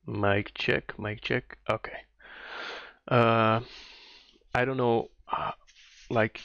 Mic check, mic check. Okay. I don't know, like,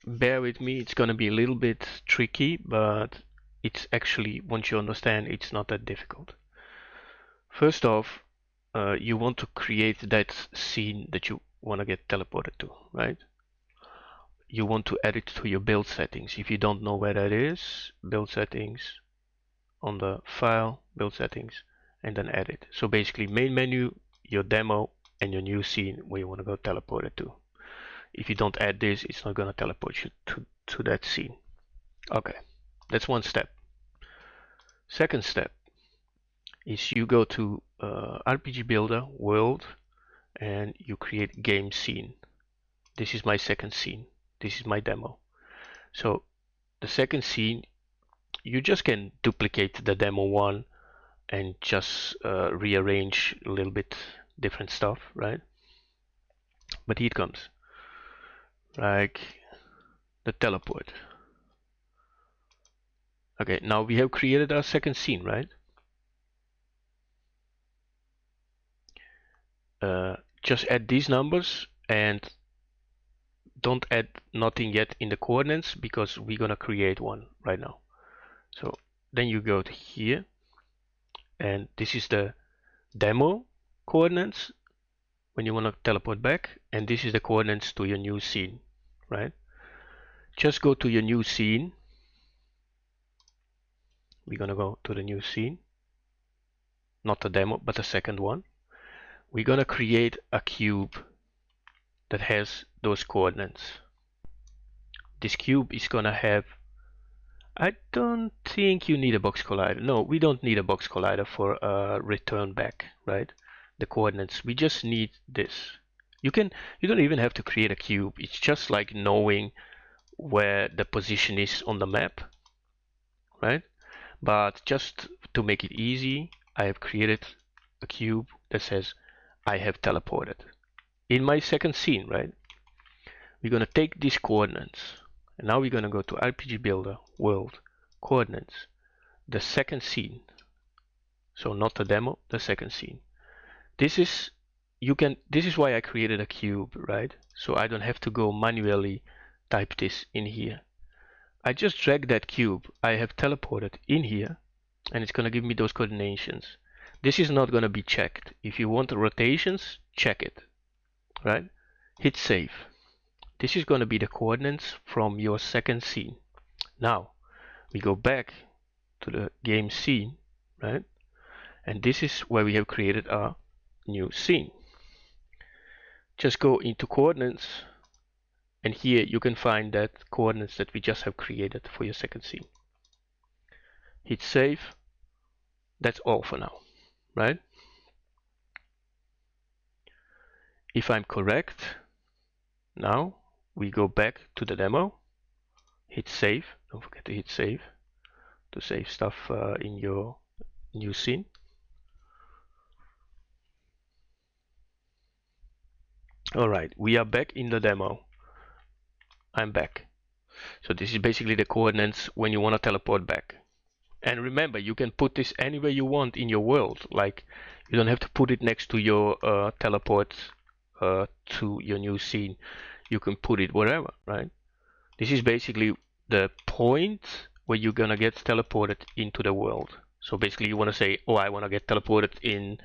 bear with me, it's gonna be a little bit tricky, but it's actually, once you understand, it's not that difficult. First off, you want to create that scene that you want to get teleported to, right? You want to add it to your build settings. If you don't know where that is, build settings, on the file, build settings, and then add it. So basically main menu, your demo, and your new scene where you want to go teleport it to. If you don't add this, it's not going to teleport you to that scene. Okay, that's one step. Second step is you go to RPG Builder, World, and you create game scene. This is my second scene. This is my demo. So the second scene, you just can duplicate the demo one and just rearrange a little bit different stuff, right? But here it comes, like the teleport. Okay, now we have created our second scene, right? Just add these numbers and don't add nothing yet in the coordinates because we're gonna create one right now. So then you go to here, and this is the demo coordinates when you want to teleport back, and this is the coordinates to your new scene, right? Just go to your new scene. We're gonna go to the new scene, not the demo, but the second one. We're gonna create a cube that has those coordinates. This cube is gonna have, I don't think you need a box collider. No, we don't need a box collider for return back, right? The coordinates, we just need this. You don't even have to create a cube. It's just like knowing where the position is on the map, right? But just to make it easy, I have created a cube that says I have teleported. In my second scene, right? We're gonna take these coordinates, and now we're gonna go to RPG Builder, World, Coordinates, the second scene. So not the demo, the second scene. This is why I created a cube, right? So I don't have to go manually type this in here. I just drag that cube I have teleported in here, and it's gonna give me those coordinations. This is not gonna be checked. If you want the rotations, check it, right? Hit save. This is gonna be the coordinates from your second scene. Now we go back to the game scene, right? And this is where we have created our new scene. Just go into coordinates, and here you can find that coordinates that we just have created for your second scene. Hit save. That's all for now, right? If I'm correct, now we go back to the demo, hit save. Don't forget to hit save to save stuff in your new scene. Alright, we are back in the demo. I'm back. So this is basically the coordinates when you want to teleport back. And remember, you can put this anywhere you want in your world. Like, you don't have to put it next to your teleport to your new scene. You can put it wherever, right? This is basically the point where you're gonna get teleported into the world. So basically you want to say, oh, I want to get teleported in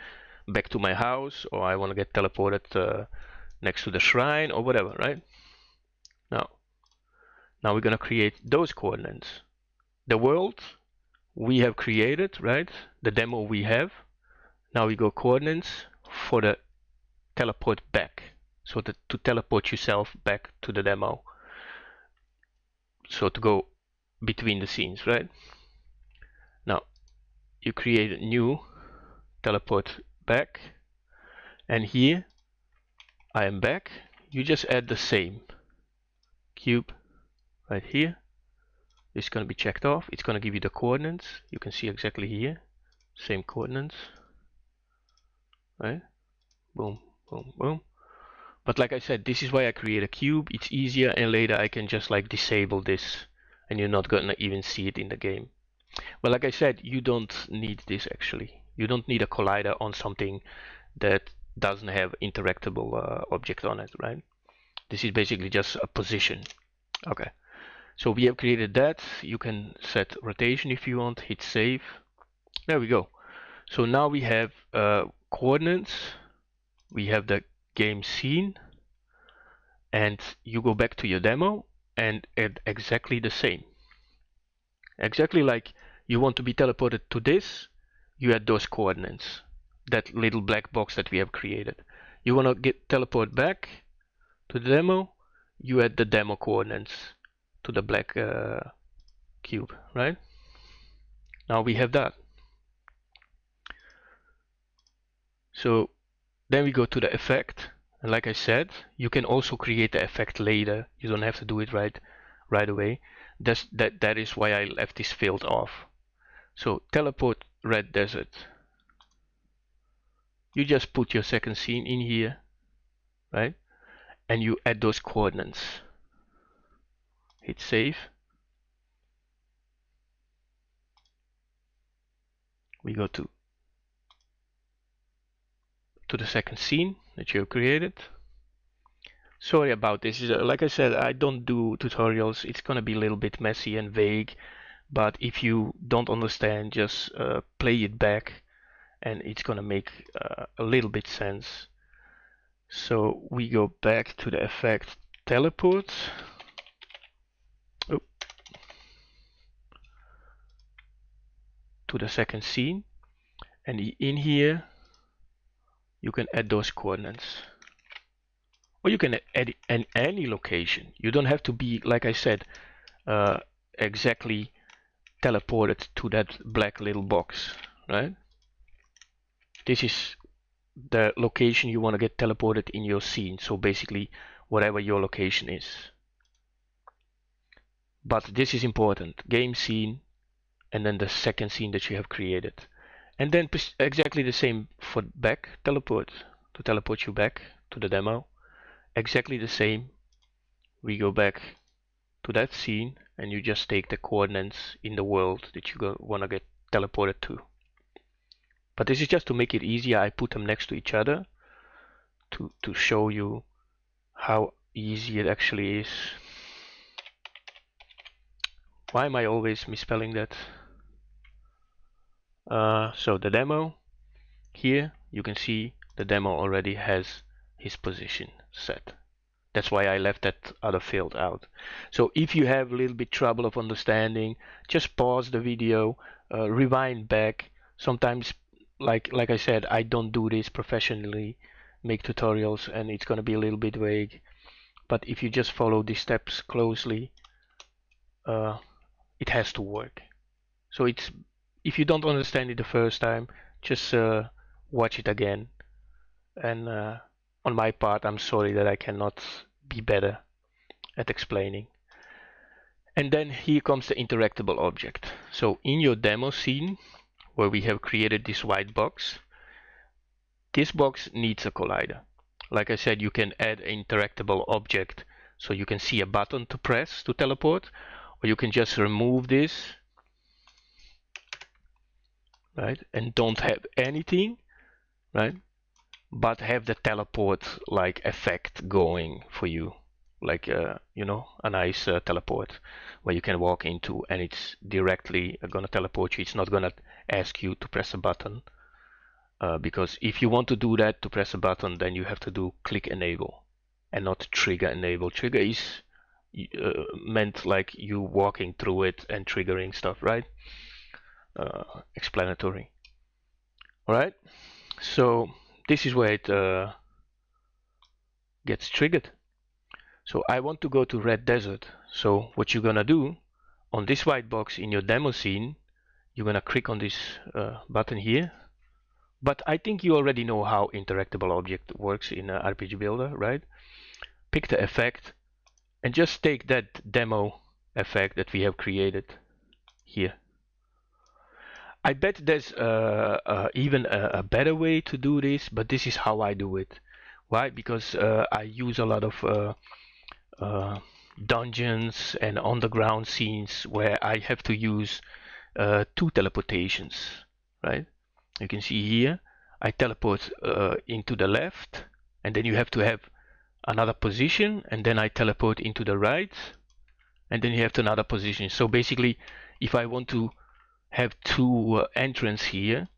back to my house, or I want to get teleported next to the shrine, or whatever, right? Now we're gonna create those coordinates. The world we have created, right? The demo we have. Now we go coordinates for the teleport back. So to teleport yourself back to the demo. So to go between the scenes, right? Now you create a new teleport back, and here I am back. You just add the same cube right here. It's going to be checked off. It's going to give you the coordinates. You can see exactly here, same coordinates, right? Boom, boom, boom. But like I said, this is why I create a cube. It's easier, and later I can just like disable this, and you're not gonna even see it in the game. But like I said, you don't need this actually. You don't need a collider on something that doesn't have interactable object on it, right? This is basically just a position. Okay, so we have created that. You can set rotation if you want, hit save. There we go. So now we have coordinates, we have the game scene, and you go back to your demo and add exactly the same. Exactly like you want to be teleported to this, you add those coordinates, that little black box that we have created. You want to get teleport back to the demo, you add the demo coordinates to the black cube, right? Now we have that. So then we go to the effect, and like I said, you can also create the effect later. You don't have to do it right away. That is why I left this field off. So teleport red desert. You just put your second scene in here, right? And you add those coordinates. Hit save. We go to the second scene that you have created. Sorry about this. Like I said, I don't do tutorials. It's gonna be a little bit messy and vague, but if you don't understand, just play it back and it's gonna make a little bit sense. So we go back to the effect teleport. Oh. To the second scene, and in here you can add those coordinates, or you can add in any location. You don't have to be, like I said, exactly teleported to that black little box, right? This is the location you want to get teleported in your scene, so basically whatever your location is. But this is important: game scene, and then the second scene that you have created, and then exactly the same for back teleport, to teleport you back to the demo. Exactly the same. We go back to that scene and you just take the coordinates in the world that you want to get teleported to. But this is just to make it easier. I put them next to each other to show you how easy it actually is. Why am I always misspelling that? So the demo, here you can see the demo already has his position set. That's why I left that other field out. So if you have a little bit trouble of understanding, just pause the video, rewind back. Sometimes, like I said, I don't do this professionally, make tutorials, and it's going to be a little bit vague. But if you just follow these steps closely, it has to work. So if you don't understand it the first time, just watch it again. And on my part, I'm sorry that I cannot be better at explaining. And then here comes the interactable object. So in your demo scene, where we have created this white box, this box needs a collider. Like I said, you can add an interactable object, so you can see a button to press to teleport, or you can just remove this, right, and don't have anything, right, but have the teleport like effect going for you, like you know, a nice teleport where you can walk into and it's directly gonna teleport you. It's not gonna ask you to press a button, because if you want to do that, to press a button, then you have to do click enable and not trigger enable. Trigger is meant like you walking through it and triggering stuff, right? Explanatory. All right, so this is where it gets triggered. So I want to go to Red Desert. So what you're gonna do on this white box in your demo scene, you're gonna click on this button here. But I think you already know how interactable object works in RPG Builder, right? Pick the effect and just take that demo effect that we have created here. I bet there's even a better way to do this, but this is how I do it. Why? Because I use a lot of dungeons and underground scenes where I have to use 2 teleportations, right? You can see here I teleport into the left, and then you have to have another position, and then I teleport into the right, and then you have another position. So basically, if I want to have two entrance here,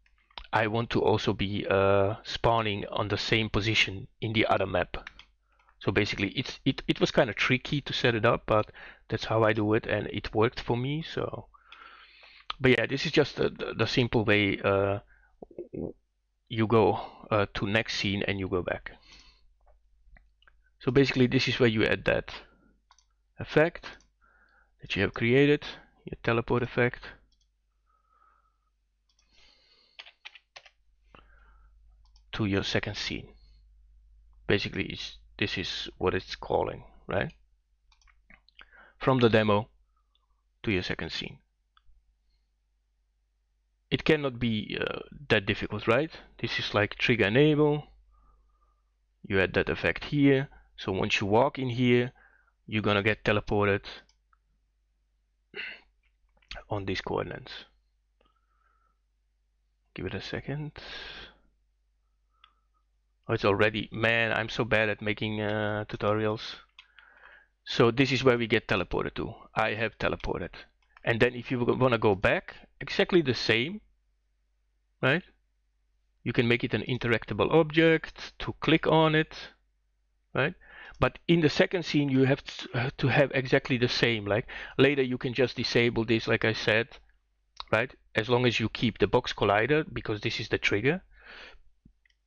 I want to also be spawning on the same position in the other map. So basically it was kind of tricky to set it up, but that's how I do it, and it worked for me. So, but yeah, this is just the simple way you go to next scene and you go back. So basically this is where you add that effect that you have created, your teleport effect. To your second scene. Basically this is what it's calling, right? From the demo to your second scene. It cannot be that difficult, right? This is like trigger enable. You add that effect here. So once you walk in here, you're gonna get teleported on these coordinates. Give it a second. Oh, it's already, man, I'm so bad at making tutorials. So this is where we get teleported to. I have teleported. And then if you want to go back, exactly the same, right? You can make it an interactable object to click on it, right? But in the second scene, you have to have exactly the same. Like later, you can just disable this, like I said, right? As long as you keep the box collider, because this is the trigger,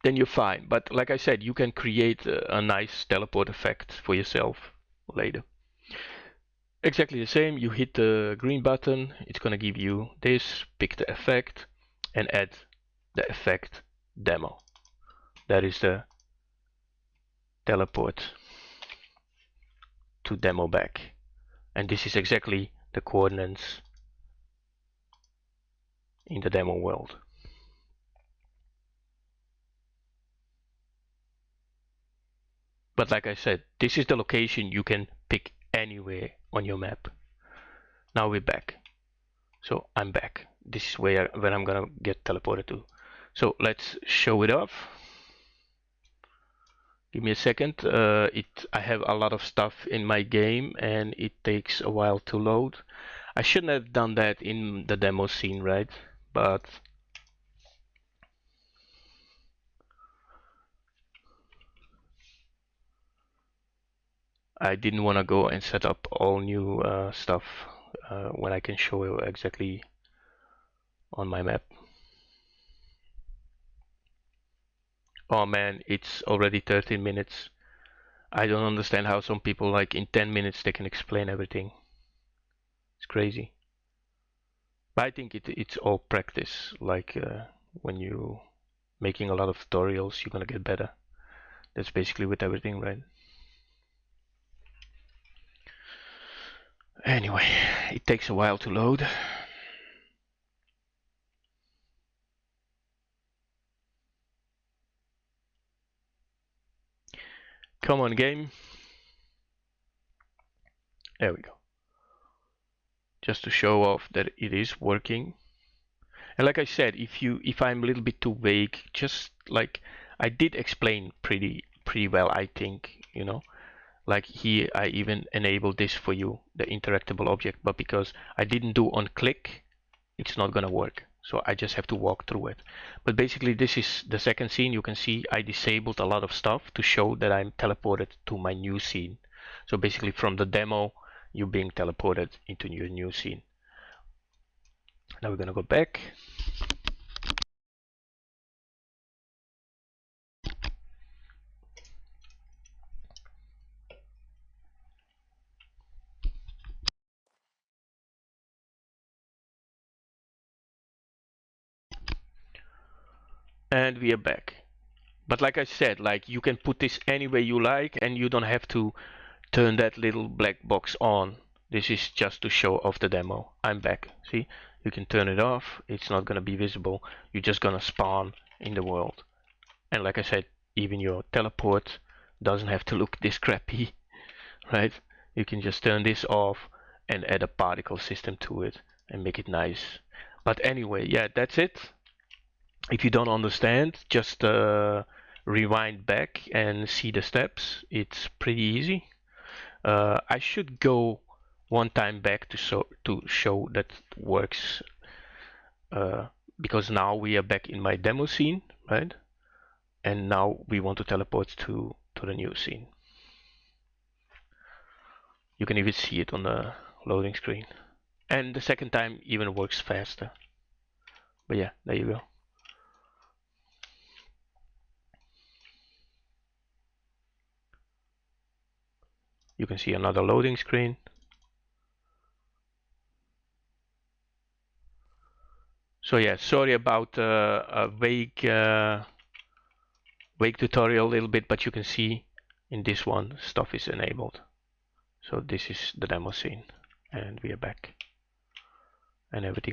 then you're fine. But like I said, you can create a nice teleport effect for yourself later. Exactly the same, you hit the green button, it's gonna give you this, pick the effect and add the effect demo. That is the teleport to demo back. And this is exactly the coordinates in the demo world. But like I said, this is the location you can pick anywhere on your map. Now we're back. So I'm back. This is where I'm gonna get teleported to. So let's show it off. Give me a second. I have a lot of stuff in my game and it takes a while to load. I shouldn't have done that in the demo scene, right? But I didn't want to go and set up all new stuff when I can show you exactly on my map. Oh man, it's already 13 minutes. I don't understand how some people, like in 10 minutes they can explain everything. It's crazy. But I think it's all practice. Like when you making a lot of tutorials, you're gonna get better. That's basically with everything, right? Anyway, it takes a while to load. Come on, game. There we go. Just to show off that it is working. And like I said, if I'm a little bit too vague, just like I did explain pretty well, I think, you know. Like here I even enabled this for you, the interactable object, but because I didn't do on click, it's not gonna work. So I just have to walk through it. But basically this is the second scene. You can see I disabled a lot of stuff to show that I'm teleported to my new scene. So basically from the demo, you're being teleported into your new scene. Now we're gonna go back. And we are back. But like I said, like you can put this anywhere you like and you don't have to turn that little black box on. This is just to show off the demo. I'm back. See, you can turn it off. It's not gonna be visible. You're just gonna spawn in the world. And like I said, even your teleport doesn't have to look this crappy, right? You can just turn this off and add a particle system to it and make it nice. But anyway, yeah, that's it. If you don't understand, just rewind back and see the steps. It's pretty easy. I should go one time back to show that it works, because now we are back in my demo scene, right? And now we want to teleport to the new scene. You can even see it on the loading screen. And the second time even works faster. But yeah, there you go. You can see another loading screen. So yeah, sorry about a vague tutorial a little bit, but you can see in this one stuff is enabled. So this is the demo scene, and we are back, and everything